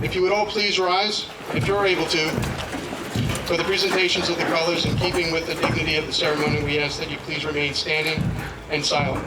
If you would all please rise, if you're able to, for the presentations of the colors in keeping with the dignity of the ceremony, we ask that you please remain standing and silent.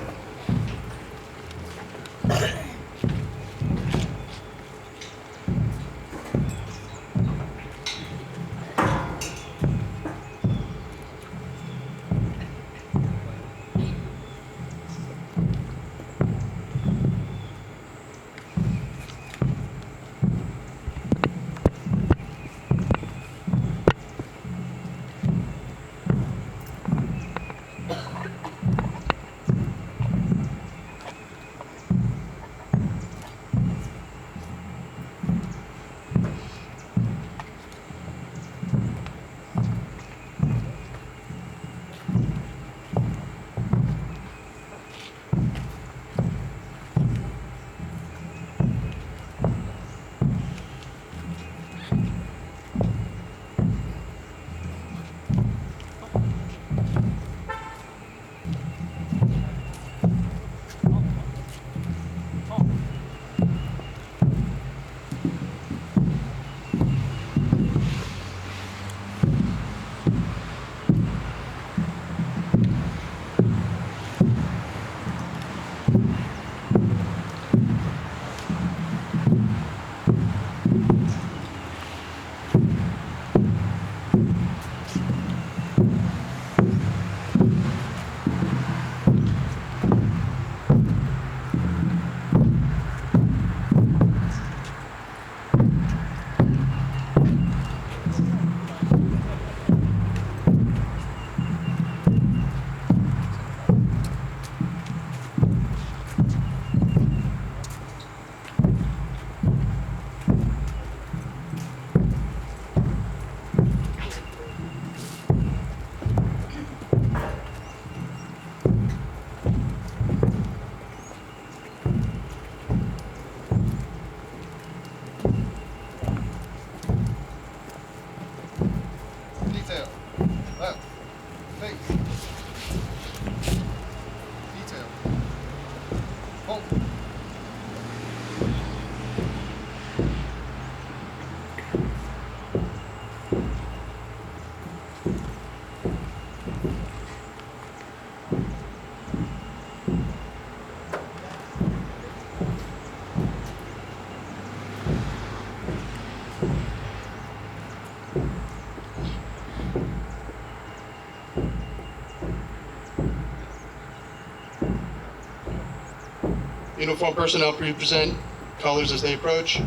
Uniformed personnel present colors as they approach.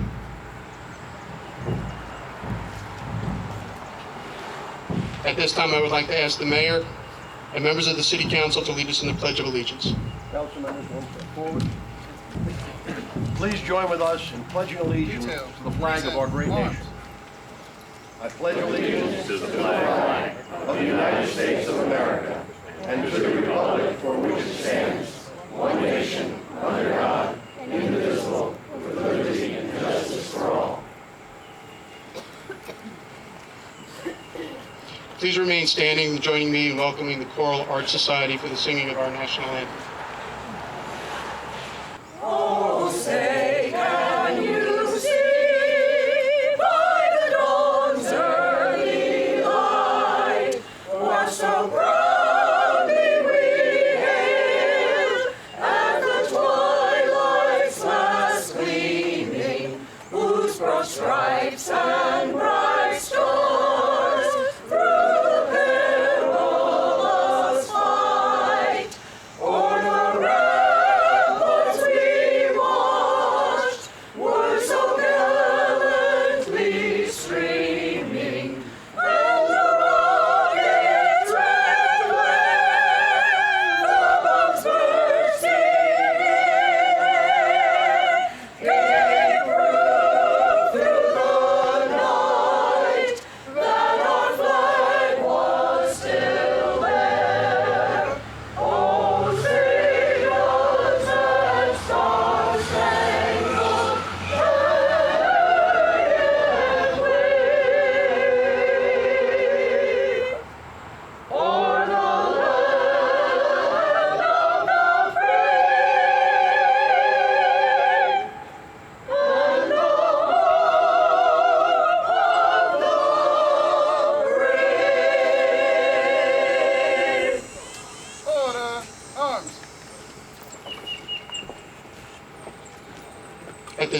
At this time, I would like to ask the mayor and members of the city council to lead us in the Pledge of Allegiance. Council members, one step forward. Please join with us in pledging allegiance to the flag of our great nation. I pledge allegiance to the flag of the United States of America and to the republic for which it stands, one nation, under God, indivisible, with liberty and justice for all. Please remain standing and joining me in welcoming the Choral Art Society for the singing of our national anthem. Oh, say, can you see by the dawn's early light what so proudly we hailed at the twilight's last gleaming, whose broad stripes and bright stars through the perilous fight o'er the ramparts we watched were so gallantly streaming, and the rocket's red glare, the bombs bursting in air, gave proof through the night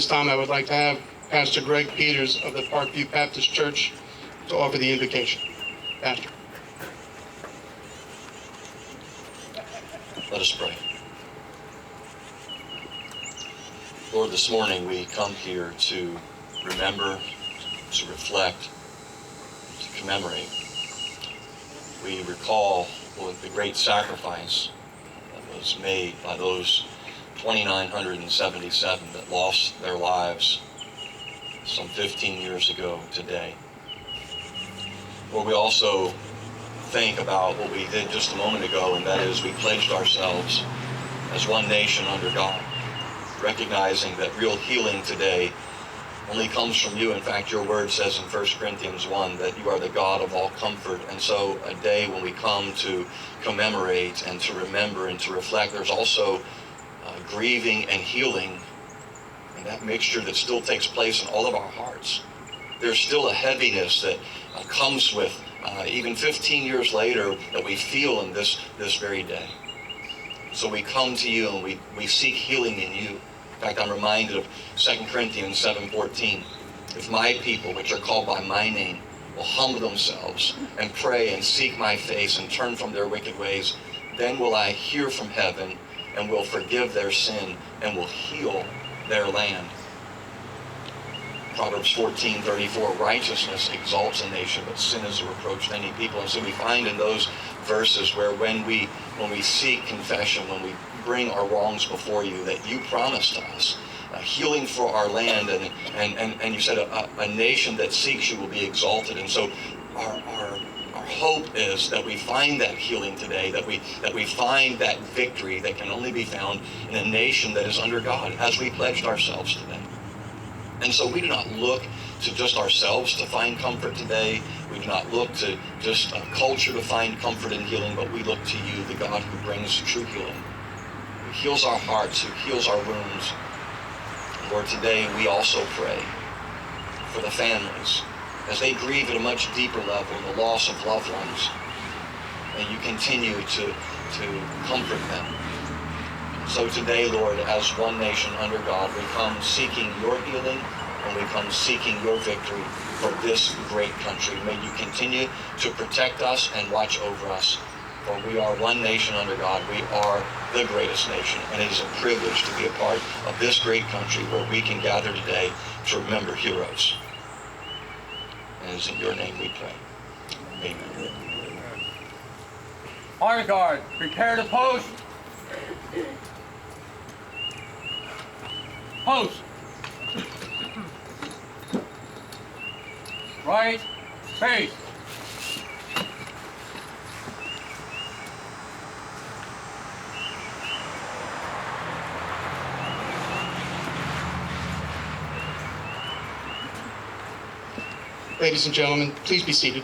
this time, I would like to have Pastor Greg Peters of the Parkview Baptist Church to offer the invocation. Pastor. Let us pray. Lord, this morning we come here to remember, to reflect, to commemorate. We recall, Lord, the great sacrifice that was made by those 2,977 that lost their lives some 15 years ago today. Lord, we also think about what we did just a moment ago, and that is we pledged ourselves as one nation under God, recognizing that real healing today only comes from you. In fact, your word says in 1 Corinthians 1 that you are the God of all comfort. And so a day when we come to commemorate and to remember and to reflect, there's also grieving and healing, and that mixture that still takes place in all of our hearts. There's still a heaviness that comes with even 15 years later that we feel in this very day. So we come to you and we seek healing in you. In fact, I'm reminded of 2 Corinthians 7:14. If my people, which are called by my name, will humble themselves and pray and seek my face and turn from their wicked ways, then will I hear from heaven and will forgive their sin and will heal their land. Proverbs 14:34, righteousness exalts a nation, but sin is a reproach to any people. And so we find in those verses where when we seek confession, when we bring our wrongs before you, that you promised us healing for our land, and you said a nation that seeks you will be exalted. And so our hope is that we find that healing today, that we find that victory that can only be found in a nation that is under God, as we pledged ourselves today. And so we do not look to just ourselves to find comfort today. We do not look to just culture to find comfort and healing, but we look to you, the God who brings true healing, who heals our hearts, who heals our wounds. And Lord, today we also pray for the families as they grieve at a much deeper level the loss of loved ones. And you continue to comfort them. So today, Lord, as one nation under God, we come seeking your healing and we come seeking your victory for this great country. May you continue to protect us and watch over us, for we are one nation under God. We are the greatest nation, and it is a privilege to be a part of this great country where we can gather today to remember heroes. And it is in your name we pray. Amen. Honor guard, prepare to post. Post. Right, face. Ladies and gentlemen, please be seated.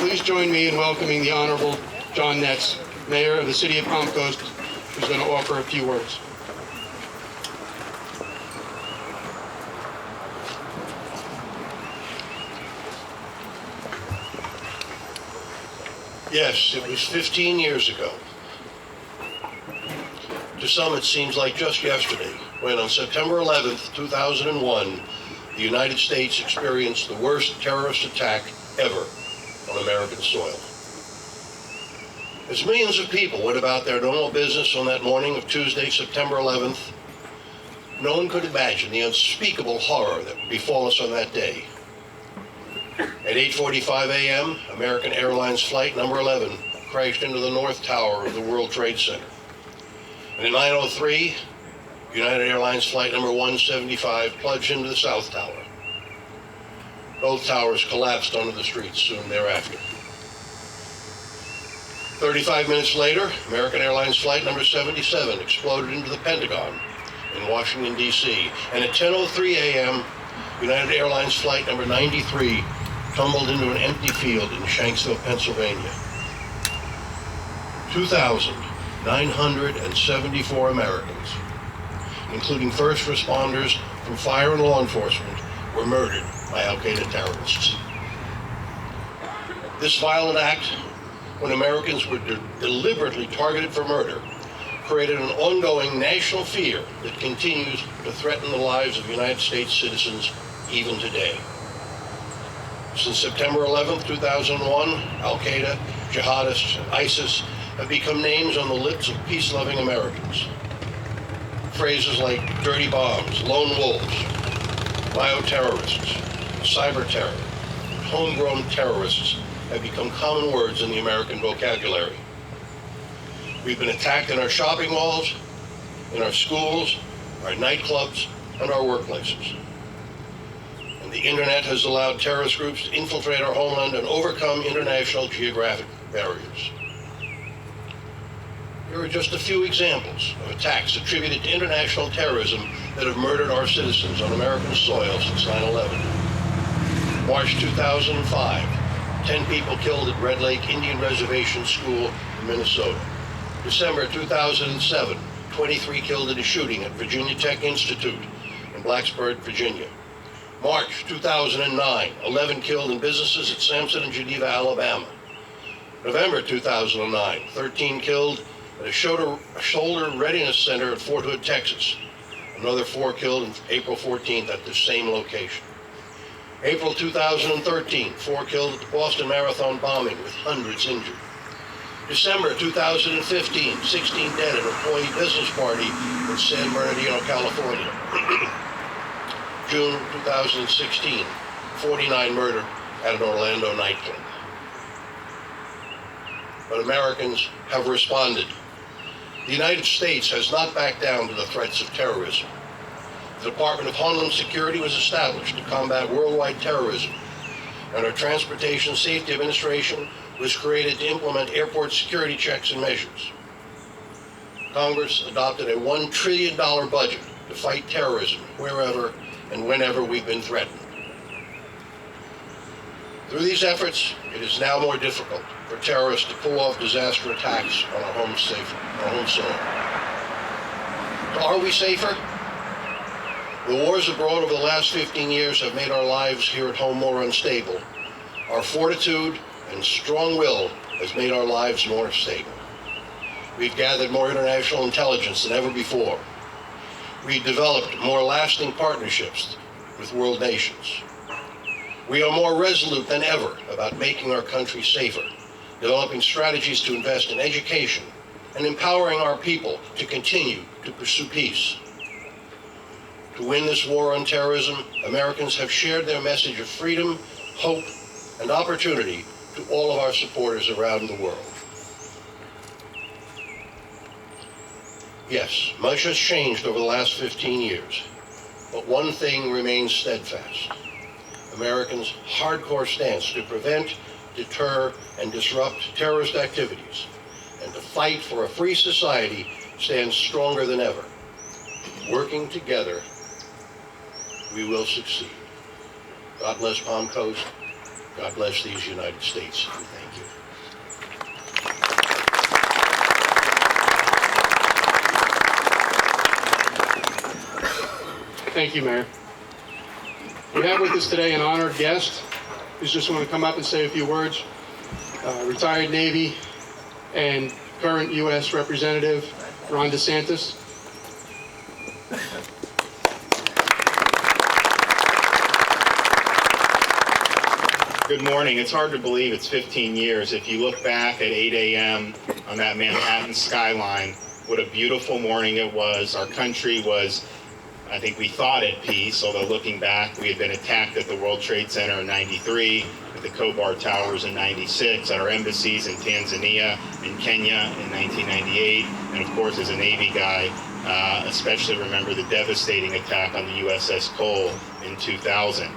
Please join me in welcoming the Honorable John Netz, Mayor of the City of Palm Coast, who's going to offer a few words. Yes, it was 15 years ago. To some, it seems like just yesterday, when on September 11th, 2001, the United States experienced the worst terrorist attack ever on American soil. As millions of people went about their normal business on that morning of Tuesday, September 11th, no one could imagine the unspeakable horror that would befall us on that day. At 8:45 a.m., American Airlines Flight number 11 crashed into the North Tower of the World Trade Center. And at 9:03, United Airlines Flight number 175 plunged into the South Tower. Both towers collapsed onto the streets soon thereafter. 35 minutes later, American Airlines Flight number 77 exploded into the Pentagon in Washington, D.C. And at 10:03 a.m., United Airlines Flight number 93 tumbled into an empty field in Shanksville, Pennsylvania. 2,974 Americans, including first responders from fire and law enforcement, were murdered by Al-Qaeda terrorists. This violent act, when Americans were deliberately targeted for murder, created an ongoing national fear that continues to threaten the lives of United States citizens even today. Since September 11, 2001, Al-Qaeda, jihadists, and ISIS have become names on the lips of peace-loving Americans. Phrases like dirty bombs, lone wolves, bioterrorists, cyber terror, homegrown terrorists have become common words in the American vocabulary. We've been attacked in our shopping malls, in our schools, our nightclubs, and our workplaces. And the internet has allowed terrorist groups to infiltrate our homeland and overcome international geographic barriers. Here are just a few examples of attacks attributed to international terrorism that have murdered our citizens on American soil since 9/11. March 2005, 10 people killed at Red Lake Indian Reservation School in Minnesota. December 2007, 23 killed in a shooting at Virginia Tech Institute in Blacksburg, Virginia. March 2009, 11 killed in businesses at Sampson and Geneva, Alabama. November 2009, 13 killed at a shoulder readiness center at Fort Hood, Texas. Another 4 killed on April 14th at the same location. April 2013, 4 killed at the Boston Marathon bombing with hundreds injured. December 2015, 16 dead at an employee business party in San Bernardino, California. June 2016, 49 murdered at an Orlando nightclub. But Americans have responded. The United States has not backed down to the threats of terrorism. The Department of Homeland Security was established to combat worldwide terrorism, and our Transportation Safety Administration was created to implement airport security checks and measures. Congress adopted a $1 trillion budget to fight terrorism wherever and whenever we've been threatened. Through these efforts, it is now more difficult for terrorists to pull off disaster attacks on our home soil. So are we safer? The wars abroad over the last 15 years have made our lives here at home more unstable. Our fortitude and strong will has made our lives more stable. We've gathered more international intelligence than ever before. We've developed more lasting partnerships with world nations. We are more resolute than ever about making our country safer, developing strategies to invest in education, and empowering our people to continue to pursue peace. To win this war on terrorism, Americans have shared their message of freedom, hope, and opportunity to all of our supporters around the world. Yes, much has changed over the last 15 years, but one thing remains steadfast. Americans' hardcore stance to prevent, deter, and disrupt terrorist activities, and to fight for a free society stands stronger than ever. Working together, we will succeed. God bless Palm Coast. God bless these United States. And thank you. Thank you, Mayor. We have with us today an honored guest who's just want to come up and say a few words. Retired Navy and current U.S. Representative Ron DeSantis. Good morning. It's hard to believe it's 15 years. If you look back at 8 a.m. on that Manhattan skyline, what a beautiful morning it was. Our country was, I think we thought at peace, although looking back, we had been attacked at the World Trade Center in '93, at the Khobar Towers in '96, at our embassies in Tanzania and Kenya in 1998, and of course, as a Navy guy, especially remember the devastating attack on the USS Cole in 2000.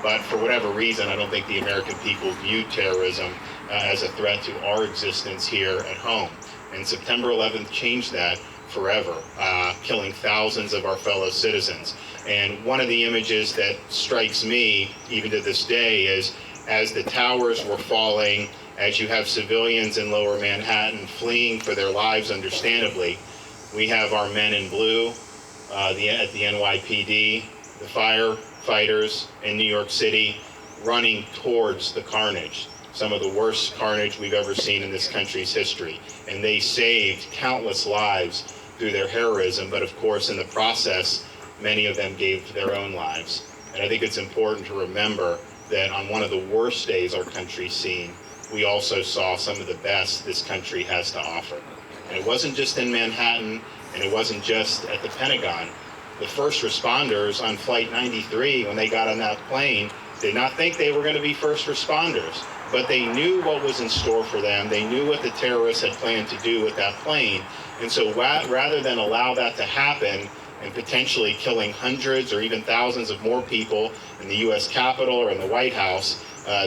But for whatever reason, I don't think the American people view terrorism as a threat to our existence here at home. And September 11th changed that forever, killing thousands of our fellow citizens. And one of the images that strikes me, even to this day, is as the towers were falling, as you have civilians in lower Manhattan fleeing for their lives, understandably, we have our men in blue at the NYPD, the firefighters in New York City running towards the carnage. some of the worst carnage we've ever seen in this country's history. And they saved countless lives through their heroism, but of course in the process, many of them gave their own lives. And I think it's important to remember that on one of the worst days our country's seen, we also saw some of the best this country has to offer. And it wasn't just in Manhattan, and it wasn't just at the Pentagon. The first responders on Flight 93, when they got on that plane, did not think they were going to be first responders, but they knew what was in store for them. They knew what the terrorists had planned to do with that plane. And so rather than allow that to happen and potentially killing hundreds or even thousands of more people in the U.S. Capitol or in the White House,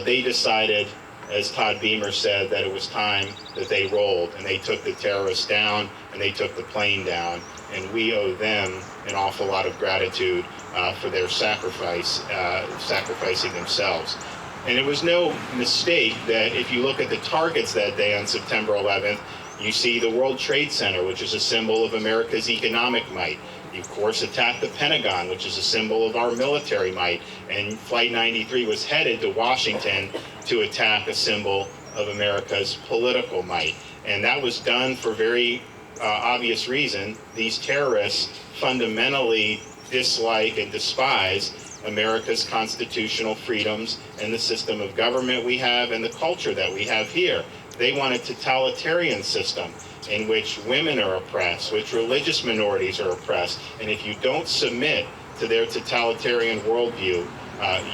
they decided, as Todd Beamer said, that it was time that they rolled, and they took the terrorists down and they took the plane down. And we owe them an awful lot of gratitude for their sacrificing themselves. And it was no mistake that if you look at the targets that day on September 11th, you see the World Trade Center, which is a symbol of America's economic might. You, of course, attacked the Pentagon, which is a symbol of our military might. And Flight 93 was headed to Washington to attack a symbol of America's political might. And that was done for very obvious reason. These terrorists fundamentally dislike and despise America's constitutional freedoms and the system of government we have and the culture that we have here. They want a totalitarian system in which women are oppressed, which religious minorities are oppressed, and if you don't submit to their totalitarian worldview,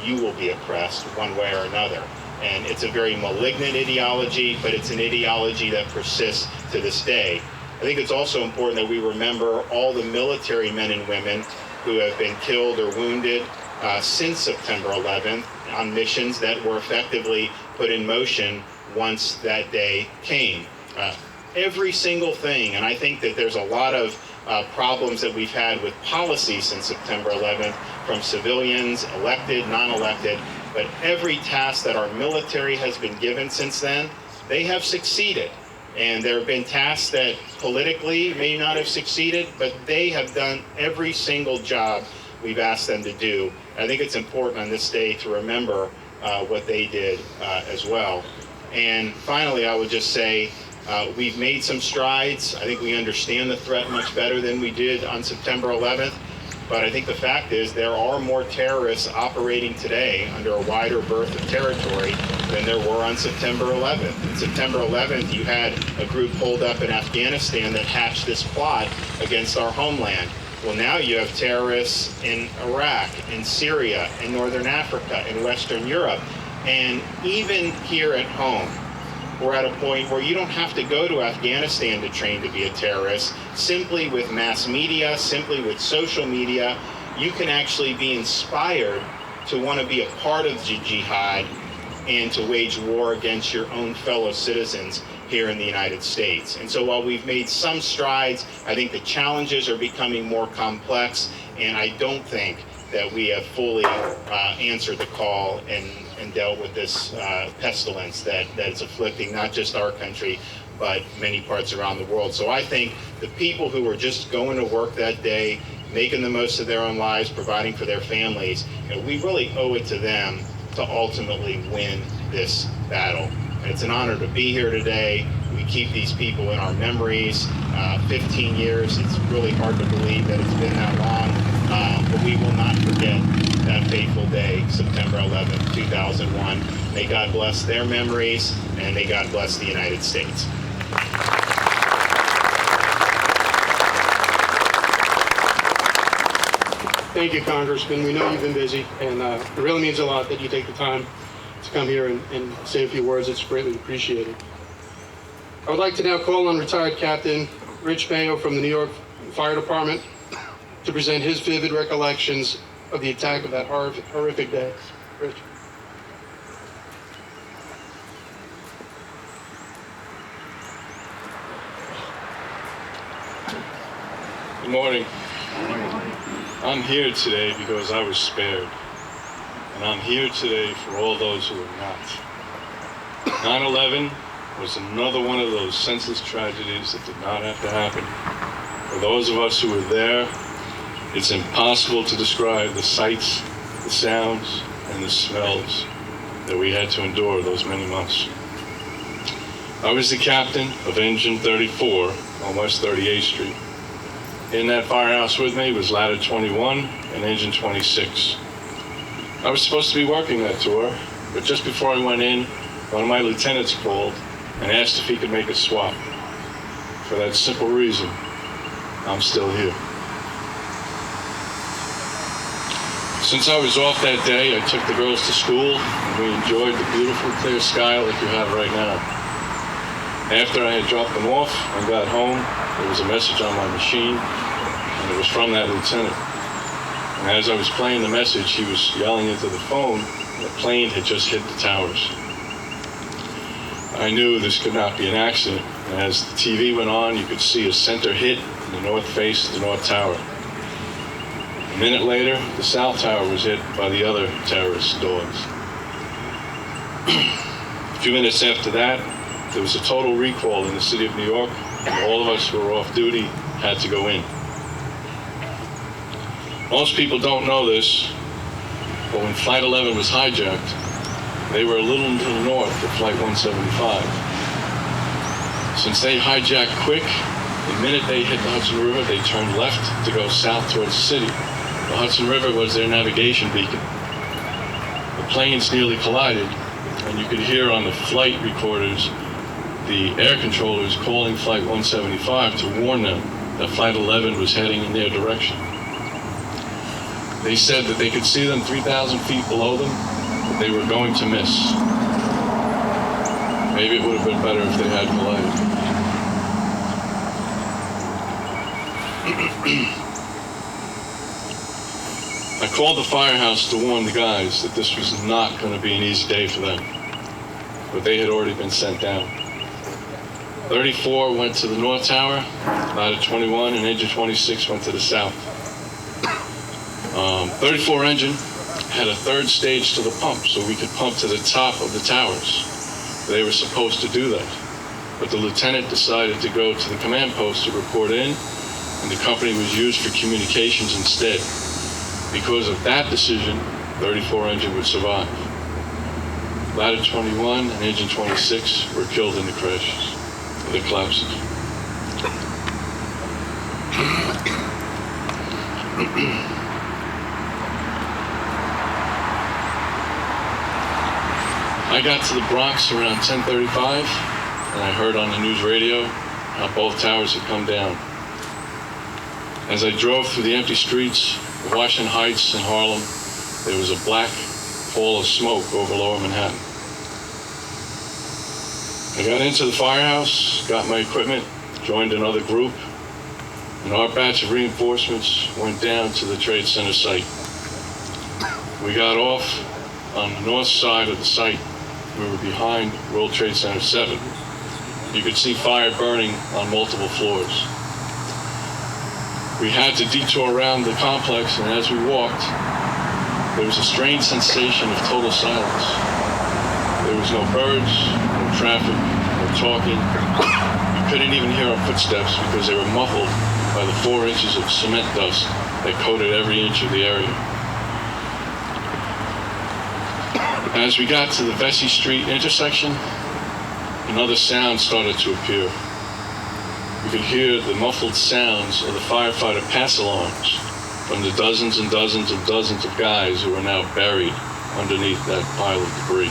you will be oppressed one way or another. And it's a very malignant ideology, but it's an ideology that persists to this day. I think it's also important that we remember all the military men and women who have been killed or wounded since September 11th on missions that were effectively put in motion once that day came. Every single thing, and I think that there's a lot of problems that we've had with policy since September 11th, from civilians, elected, non-elected, but every task that our military has been given since then, they have succeeded. And there have been tasks that politically may not have succeeded, but they have done every single job we've asked them to do. I think it's important on this day to remember what they did as well. And finally, I would just say we've made some strides. I think we understand the threat much better than we did on September 11th. But I think the fact is there are more terrorists operating today under a wider berth of territory than there were on September 11th. On September 11th, you had a group holed up in Afghanistan that hatched this plot against our homeland. Well, now you have terrorists in Iraq, in Syria, in Northern Africa, in Western Europe. And even here at home, we're at a point where you don't have to go to Afghanistan to train to be a terrorist. Simply with mass media, simply with social media, you can actually be inspired to want to be a part of the jihad and to wage war against your own fellow citizens here in the United States. And so while we've made some strides, I think the challenges are becoming more complex, and I don't think that we have fully answered the call and dealt with this pestilence that is afflicting not just our country, but many parts around the world. So I think the people who were just going to work that day, making the most of their own lives, providing for their families, we really owe it to them to ultimately win this battle. And it's an honor to be here today. We keep these people in our memories. 15 years, it's really hard to believe that it's been that long, but we will not forget that fateful day, September 11th, 2001. May God bless their memories, and may God bless the United States. Thank you, Congressman. We know you've been busy, and it really means a lot that you take the time to come here and say a few words. It's greatly appreciated. I would like to now call on retired Captain Rich Mayo from the New York Fire Department to present his vivid recollections of the attack of that horrific day. Rich. Good morning. I'm here today because I was spared. And I'm here today for all those who are not. 9/11 was another one of those senseless tragedies that did not have to happen. For those of us who were there, it's impossible to describe the sights, the sounds, and the smells that we had to endure those many months. I was the captain of Engine 34 on West 38th Street. In that firehouse with me was Ladder 21 and Engine 26. I was supposed to be working that tour, but just before I went in, one of my lieutenants called and asked if he could make a swap. For that simple reason, I'm still here. Since I was off that day, I took the girls to school and we enjoyed the beautiful clear sky like you have right now. After I had dropped them off and got home, there was a message on my machine, and it was from that lieutenant. And as I was playing the message, he was yelling into the phone, and the plane had just hit the towers. I knew this could not be an accident, and as the TV went on, you could see a center hit in the north face of the North Tower. A minute later, the South Tower was hit by the other terrorist dogs. A few minutes after that, there was a total recall in the city of New York, and all of us who were off duty had to go in. Most people don't know this, but when Flight 11 was hijacked, they were a little to the north of Flight 175. Since they hijacked quick, the minute they hit the Hudson River, they turned left to go south towards the city. The Hudson River was their navigation beacon. The planes nearly collided, and you could hear on the flight recorders the air controllers calling Flight 175 to warn them that Flight 11 was heading in their direction. They said that they could see them 3,000 feet below them, but they were going to miss. Maybe it would have been better if they had collided. I called the firehouse to warn the guys that this was not going to be an easy day for them, but they had already been sent down. 34 went to the North Tower, Ladder 21 and Engine 26 went to the south. 34 engine had a third stage to the pump, so we could pump to the top of the towers. They were supposed to do that, but the lieutenant decided to go to the command post to report in, and the company was used for communications instead. Because of that decision, 34 engine would survive. Ladder 21 and Engine 26 were killed in the crashes, the collapses. I got to the Bronx around 10:35, and I heard on the news radio how both towers had come down. As I drove through the empty streets of Washington Heights and Harlem, there was a black pall of smoke over Lower Manhattan. I got into the firehouse, got my equipment, joined another group, and our batch of reinforcements went down to the Trade Center site. We got off on the north side of the site. We were behind World Trade Center 7. You could see fire burning on multiple floors. We had to detour around the complex, and as we walked, there was a strange sensation of total silence. There was no birds, no traffic, no talking. You couldn't even hear our footsteps because they were muffled by the 4 inches of cement dust that coated every inch of the area. As we got to the Vesey Street intersection, another sound started to appear. You could hear the muffled sounds of the firefighter pass alarms from the dozens and dozens and dozens of guys who were now buried underneath that pile of debris.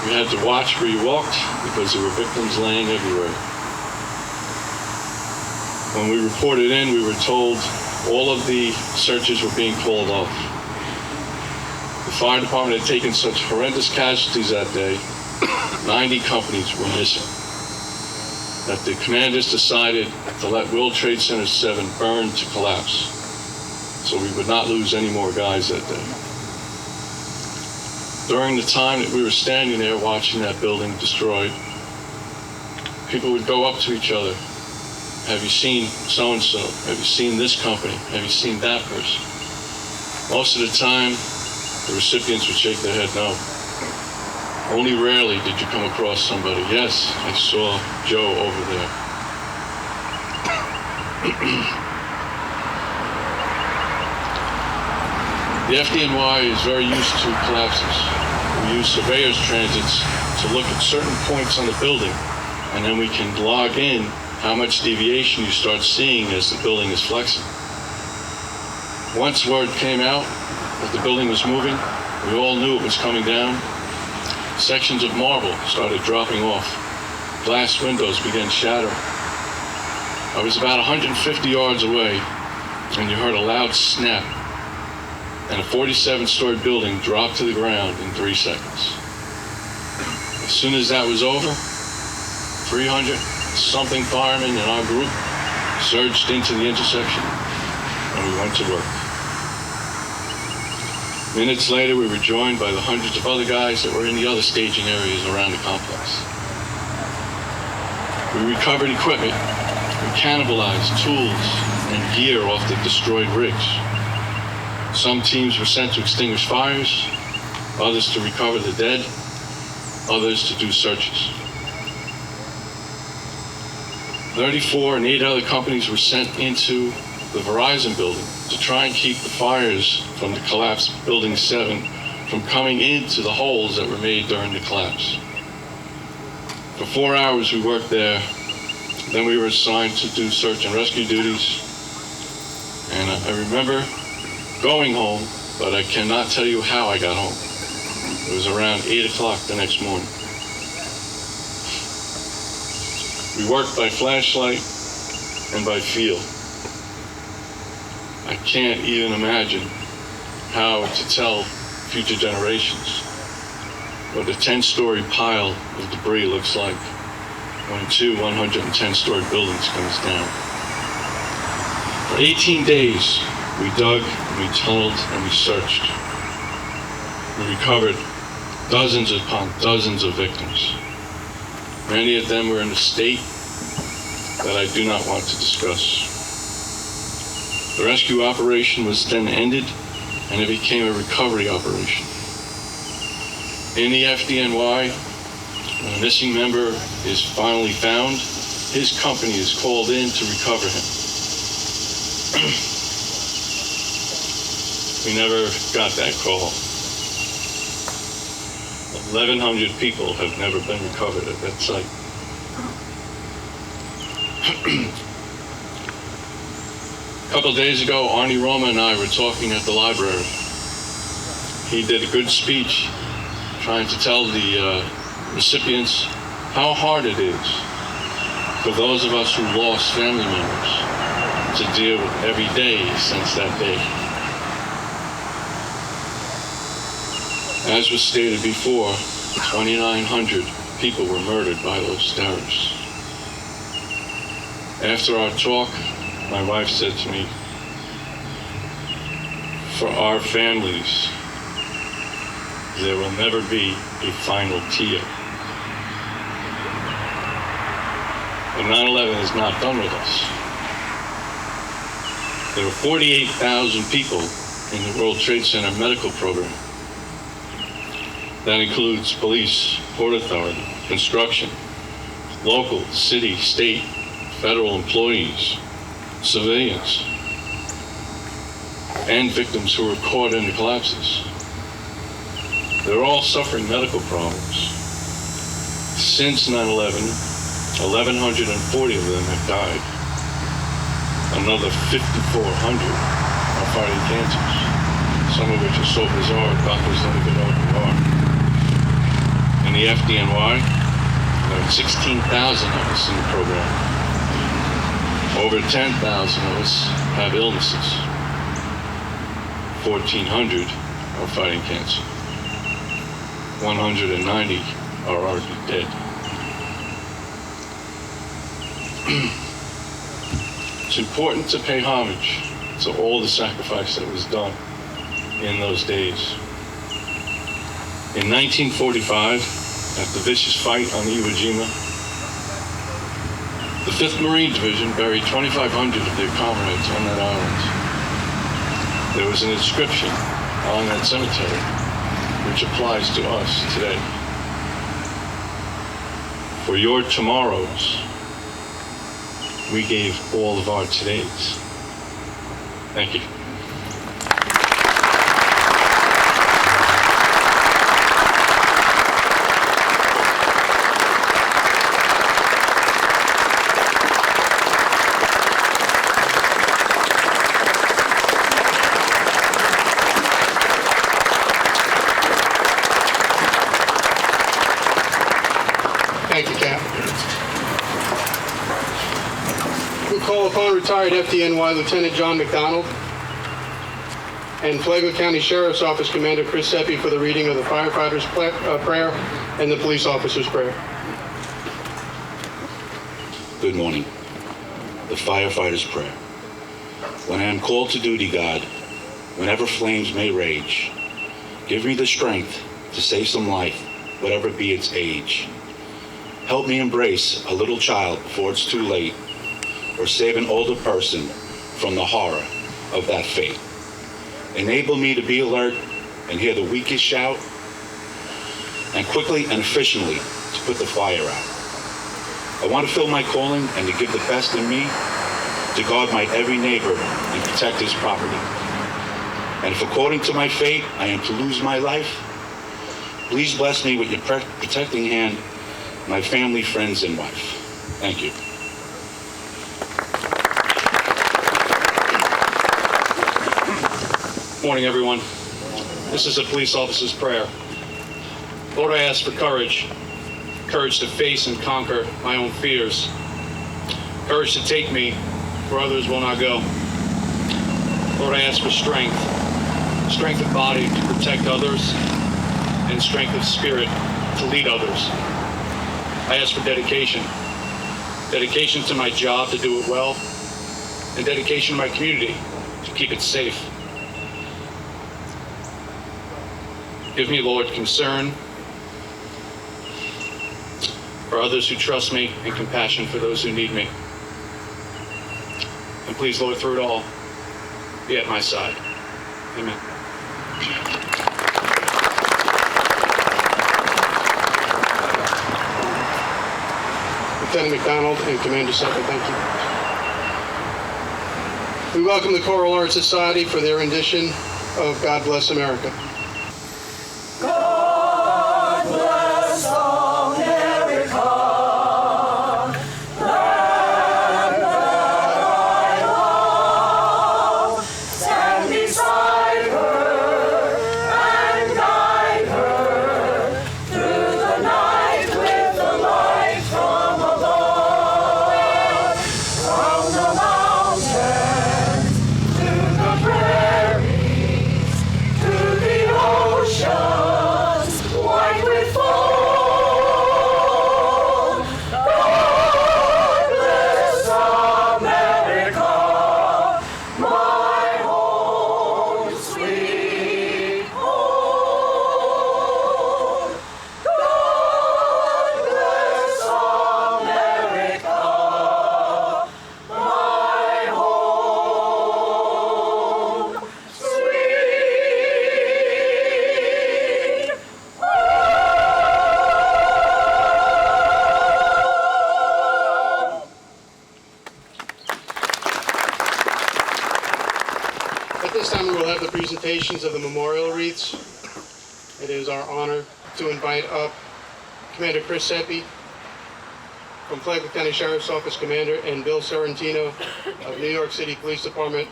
You had to watch where you walked because there were victims laying everywhere. When we reported in, we were told all of the searches were being called off. The fire department had taken such horrendous casualties that day, 90 companies were missing, that the commanders decided to let World Trade Center 7 burn to collapse, so we would not lose any more guys that day. During the time that we were standing there watching that building destroyed, people would go up to each other. Have you seen so-and-so? Have you seen this company? Have you seen that person? Most of the time, the recipients would shake their head no. Only rarely did you come across somebody. Yes, I saw Joe over there. The FDNY is very used to collapses. we use surveyor's transits to look at certain points on the building, and then we can log in how much deviation you start seeing as the building is flexing. Once word came out that the building was moving, we all knew it was coming down. Sections of marble started dropping off. Glass windows began shattering. I was about 150 yards away, and you heard a loud snap, and a 47-story building dropped to the ground in 3 seconds. As soon as that was over, 300-something firemen in our group surged into the intersection, and we went to work. Minutes later, we were joined by the hundreds of other guys that were in the other staging areas around the complex. We recovered equipment, we cannibalized tools and gear off the destroyed rigs. Some teams were sent to extinguish fires, others to recover the dead, others to do searches. 34 and 8 other companies were sent into the Verizon building to try and keep the fires from the collapsed Building 7 from coming into the holes that were made during the collapse. For 4 hours we worked there, then we were assigned to do search and rescue duties. And I remember going home, but I cannot tell you how I got home. It was around 8 o'clock the next morning. We worked by flashlight and by feel. I can't even imagine how to tell future generations what a 10-story pile of debris looks like when 2 110-story buildings comes down. For 18 days, we dug, and we tunneled, and we searched. We recovered dozens upon dozens of victims. Many of them were in a state that I do not want to discuss. The rescue operation was then ended, and it became a recovery operation. In the FDNY, when a missing member is finally found, his company is called in to recover him. We never got that call. 1,100 people have never been recovered at that site. A couple of days ago, Arnie Roma and I were talking at the library. He did a good speech trying to tell the recipients how hard it is for those of us who lost family members to deal with every day since that day. As was stated before, 2,900 people were murdered by those terrorists. After our talk, my wife said to me, "For our families, there will never be a final tear." But 9/11 is not done with us. There were 48,000 people in the World Trade Center medical program. That includes police, Port Authority, construction, local, city, state, federal employees, civilians, and victims who were caught in the collapses. They're all suffering medical problems. Since 9/11, 1,140 of them have died. Another 5,400 are fighting cancers, some of which are so bizarre doctors don't even know what they are. In the FDNY, there are 16,000 of us in the program. Over 10,000 of us have illnesses. 1,400 are fighting cancer. 190 are already dead. It's important to pay homage to all the sacrifice that was done in those days. In 1945, at the vicious fight on Iwo Jima, the 5th Marine Division buried 2,500 of their comrades on that island. There was an inscription on that cemetery which applies to us today. For your tomorrows, we gave all of our todays. Thank you. retired FDNY Lieutenant John McDonald, and Flagler County Sheriff's Office Commander Chris Seppi for the reading of the firefighter's prayer and the police officer's prayer. Good morning. The firefighter's prayer. When I am called to duty, God, whenever flames may rage, give me the strength to save some life, whatever be its age. Help me embrace a little child before it's too late, or save an older person from the horror of that fate. Enable me to be alert and hear the weakest shout, and quickly and efficiently to put the fire out. I want to fill my calling and to give the best in me to guard my every neighbor and protect his property. And if according to my fate I am to lose my life, please bless me with your protecting hand, my family, friends, and wife. Thank you. Morning, everyone. This is a police officer's prayer. Lord, I ask for courage. Courage to face and conquer my own fears. Courage to take me where others will not go. Lord, I ask for strength. Strength of body to protect others, and strength of spirit to lead others. I ask for dedication. Dedication to my job to do it well, and dedication to my community to keep it safe. Give me, Lord, concern for others who trust me and compassion for those who need me. And please, Lord, through it all, be at my side. Amen. Lieutenant McDonald and Commander Seppi, thank you. We welcome the Choral Art Society for their rendition of God Bless America. God bless America, land that I love. Stand beside her and guide her through the night with the light from above. From the mountains to the prairies, to the oceans white with foam. God bless America, my home, sweet home. God bless America, my home, sweet At this time, we will have the presentations of the memorial wreaths. It is our honor to invite up Commander Chris Seppi from Flagler County Sheriff's Office Commander and Bill Sorrentino of New York City Police Department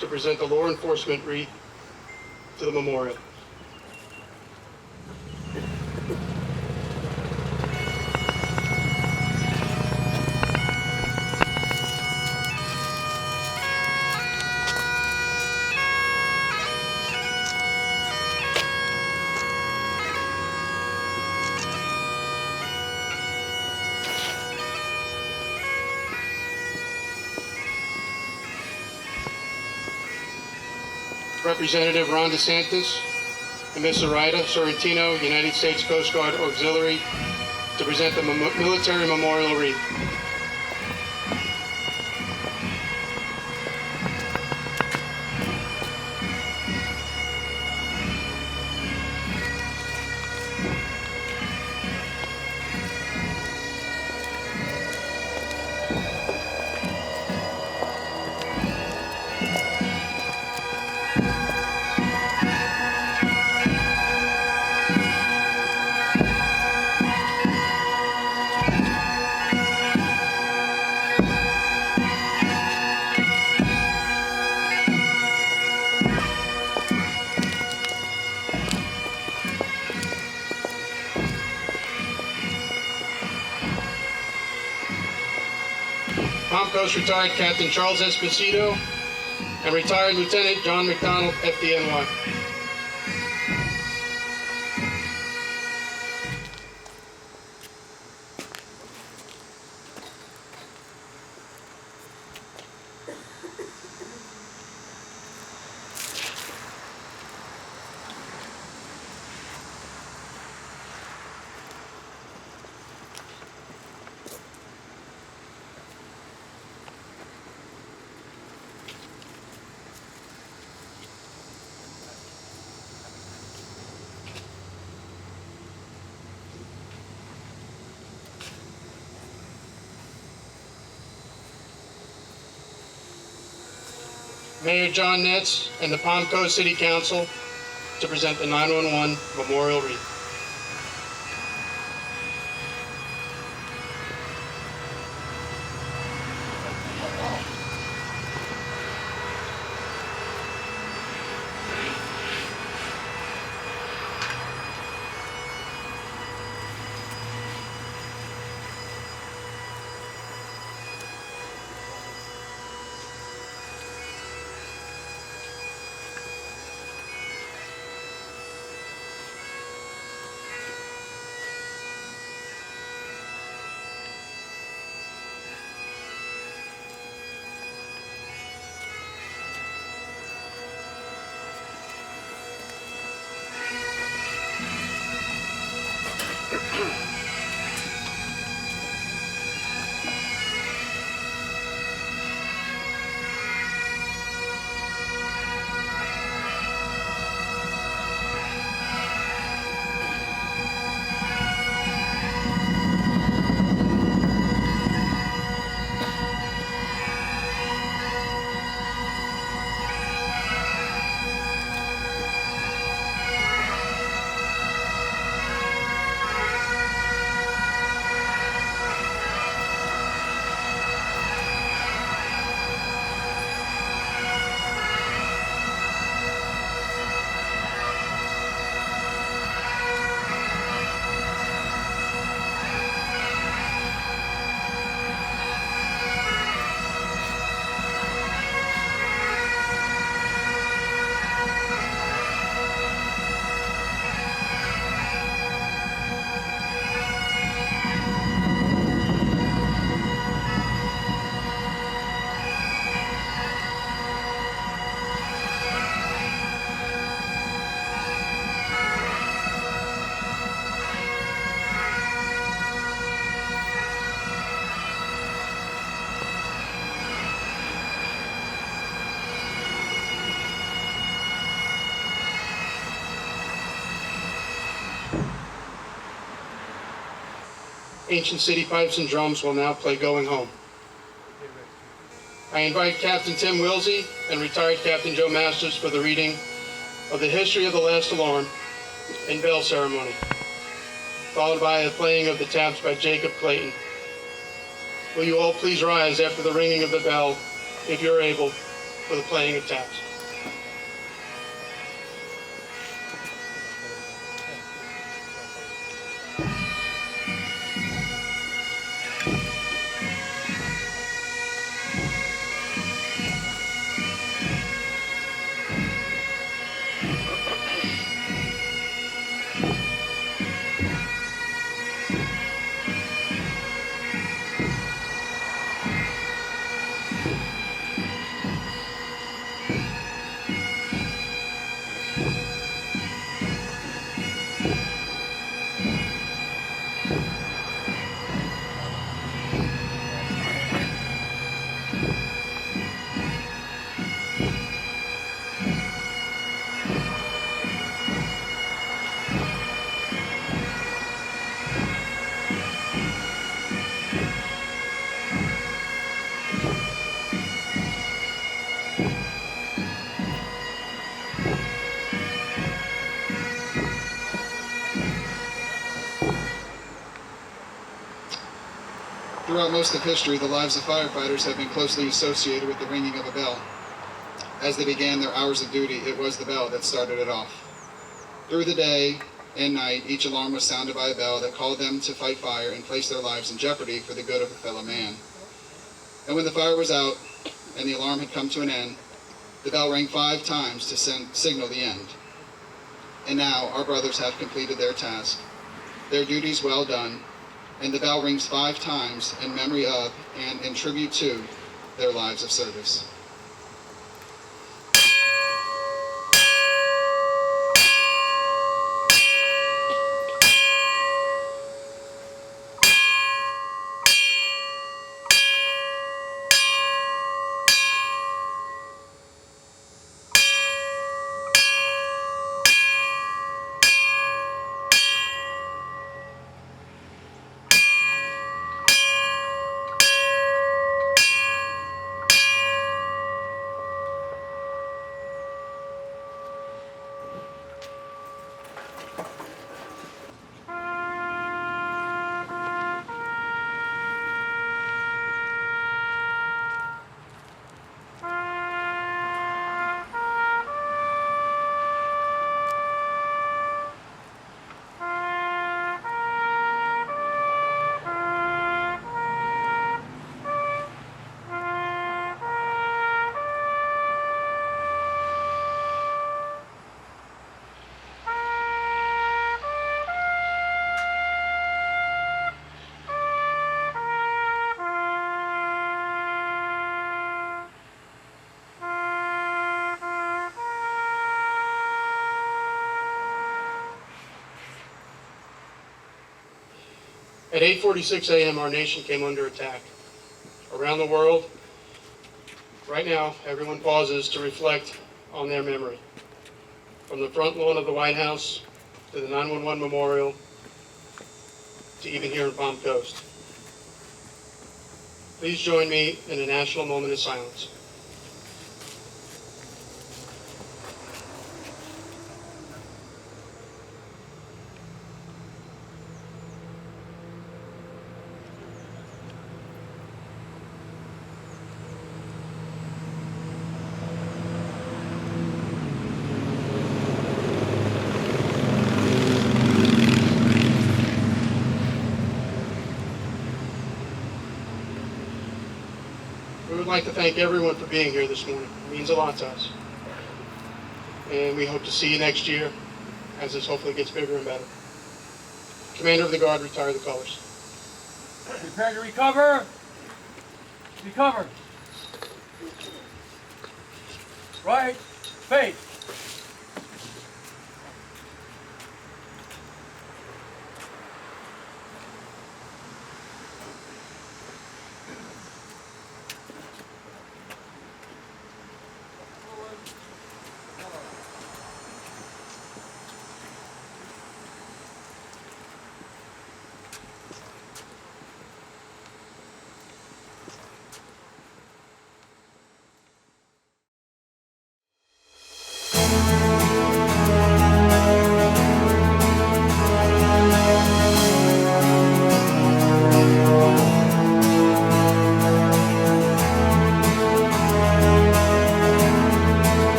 to present the law enforcement wreath to the memorial. Representative Ron DeSantis and Ms. Zoraida Sorrentino, United States Coast Guard Auxiliary, to present the military memorial wreath. Palm Coast retired Captain Charles Esposito, and retired Lieutenant John McDonald, FDNY. Mayor John Netz and the Palm Coast City Council to present the 911 Memorial Wreath. Ancient City Pipes and Drums will now play Going Home. I invite Captain Tim Wilsey and retired Captain Joe Masters for the reading of the History of the Last Alarm and Bell Ceremony, followed by the playing of the taps by Jacob Clayton. Will you all please rise after the ringing of the bell, if you're able, for the playing of taps. Throughout most of history, the lives of firefighters have been closely associated with the ringing of a bell. As they began their hours of duty, it was the bell that started it off. Through the day and night, each alarm was sounded by a bell that called them to fight fire and place their lives in jeopardy for the good of a fellow man. And when the fire was out and the alarm had come to an end, the bell rang 5 times to signal the end. And now our brothers have completed their task, their duties well done, and the bell rings 5 times in memory of and in tribute to their lives of service. At 8:46 a.m., our nation came under attack. Around the world, right now, everyone pauses to reflect on their memory. From the front lawn of the White House to the 9/11 memorial to even here in Palm Coast. Please join me in a national moment of silence. We would like to thank everyone for being here this morning. It means a lot to us. And we hope to see you next year as this hopefully gets bigger and better. Commander of the Guard, retire the colors. Prepare to recover. Recover. Right. Faith.